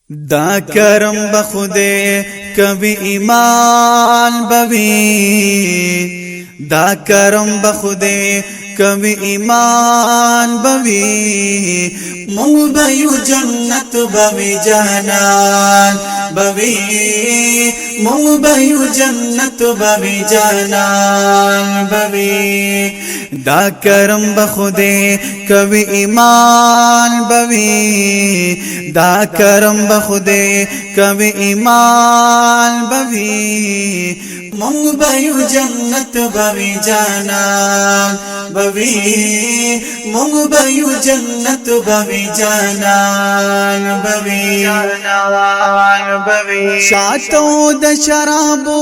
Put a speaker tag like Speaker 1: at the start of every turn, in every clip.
Speaker 1: دا کرم بخودے کبھی ایمان بوی دا کرم بخودے کبھی ایمان بوی مونگ بیو جنت بوی جانان بوی مونگ بیو جنت بوی جانان بوی دا کرم بخودے کبھی ایمان بوی دا کرم بخودے کبھی ایمان بوی مونگ بیو جنت بوی جانان بوی مونگ بیو جنت بوی جانان بوی شاتو د شرابو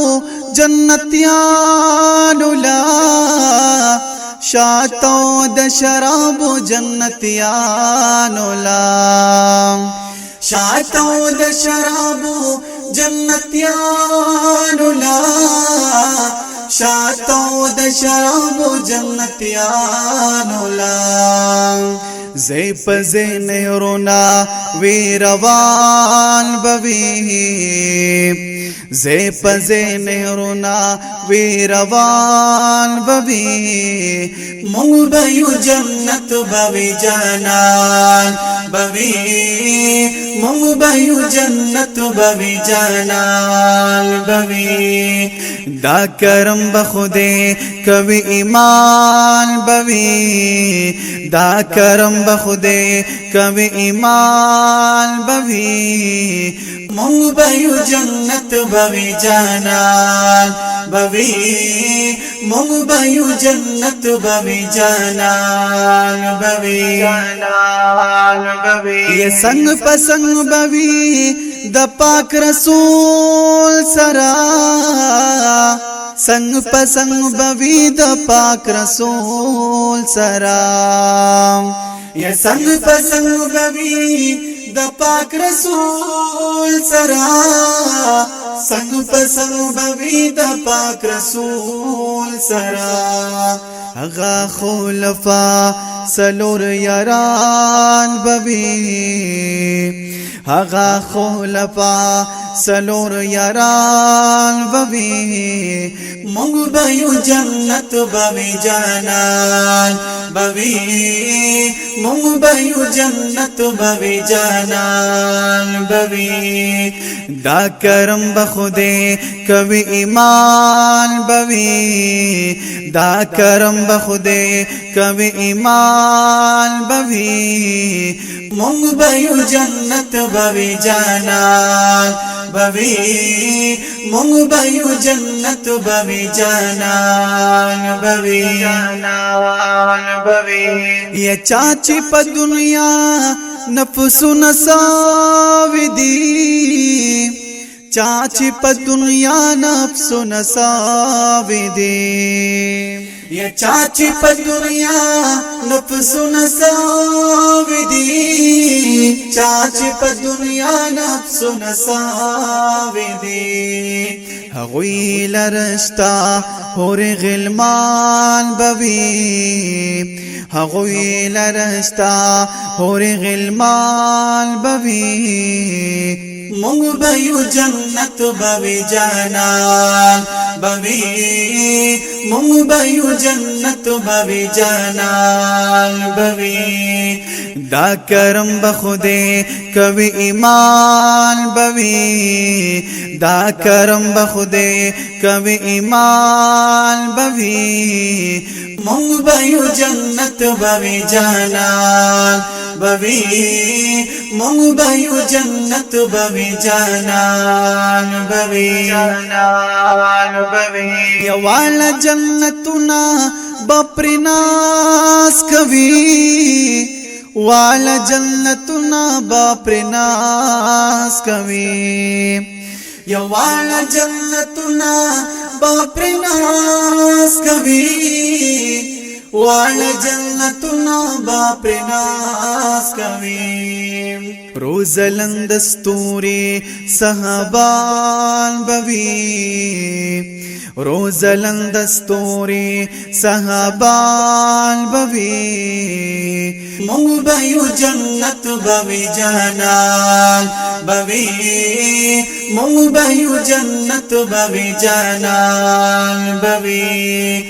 Speaker 1: جنتیانو لا شاتو د شرابو جنتیانو لا شاتو د شرابو جنتیانو لا شاتو د شرابو جنتیانو لا زی پزی نهرونا وی روان بوی زی پزی نهرونا وی روان بوی مونگ بیو جنت بوی جانان بوی مونگ بیو جنت بوی جانان بوی دا کرم بخودے کبھی ایمان بوی دا کرم بخودے کبھی ایمان بوی مونگ بیو جنت بوی جانان بوی مونگ بیو جنت بوی جانان بوی یہ سنگ پسنگ بوی د پاک رسول سرا سنگ پسنگ بوی د پاک رسول سرا یہ سنگ پسنگ بوی د پاک رسول سرا سنگ پسنگ بوی د پاک رسول سرا اغا خلفا سلور یاران بوی اغا خلفا سلور یاران بوی مونگ بیو جنت بوی جانان بوی مونگ بیو جنت بوی جانان بوی دا کرم بخودے کبھی ایمان بوی دا کرم بخودے کبھی ایمان بوی مونگ بیو جنت بوی جانان بوی مونگ بیو جنت بوی جانان بوی یہ چاچی پا دنیا نفسو نساوی دی چاچی پا دنیا نفسو نساوی دی یہ چاچی پا دنیا نفسو نساوی دی چاچی پا دنیا نفسو نساوی دی هغوی لرشتا هور غلمان بوی هغوی لرشتا هور غلمان بوی مونگ بیو جنت بوی جانان بوی مونگ بیو جنت بوی جانان بوی دا کرم بخودے کبھی ایمان بوی دا کرم بخودے کبھی ایمان بوی مونگ بیو جنت بوی جانان بوی مونگ بیو جنت بوی جانان بوی یوالا جنتنا بپری ناس کبھی والا جنتنا بپری ناس کبھی یوالا جنتنا بپری ناس کبھی والا جنتنا بپری ناس کبھی روزلند ستوري صحابان بوي روزلند ستوري صحابان بوي مونږ به یو جنت بوي جانان بوي مونږ به یو جنت بوي جانان بوي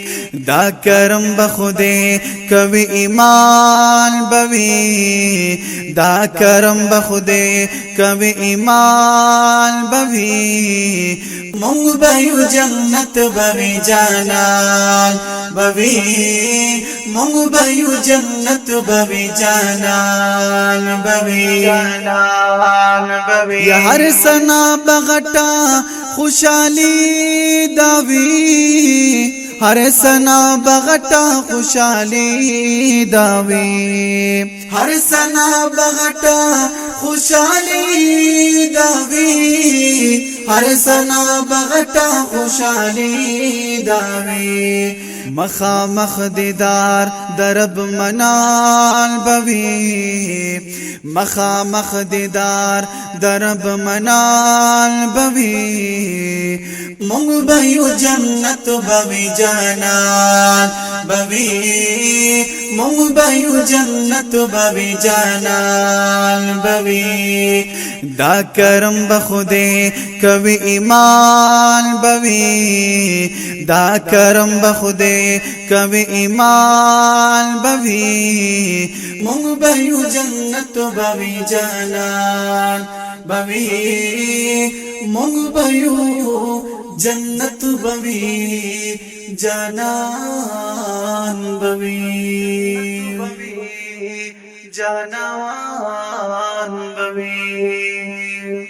Speaker 1: دا کرم بخوده کوي ایمان بوي دا کرم بخوده کوي ایمان بوي مونږ به یو جنت بوي جانان بوي مونږ به یو جنت بوي جانان بوي یا هر سنا بغټا خوشالي داوي ہر سنا بغٹا خوشالی داوی ہر سنا بغٹا خوشالی داوی ہر سنا بغٹا خوشالی داوی مخا مخ دیدار درب منال بوی مخا مخ دیدار درب منال بوی مونږ به یو جنت بوي جانان بوي مونږ به یو جنت بوي جانان بوي دا کرم بخوده کوي ایمان بوي دا کرم بخوده کوي ایمان بوي مونږ به یو جنت بوي جانان بوي مونږ به یو جنت بوي جانان بوي جانان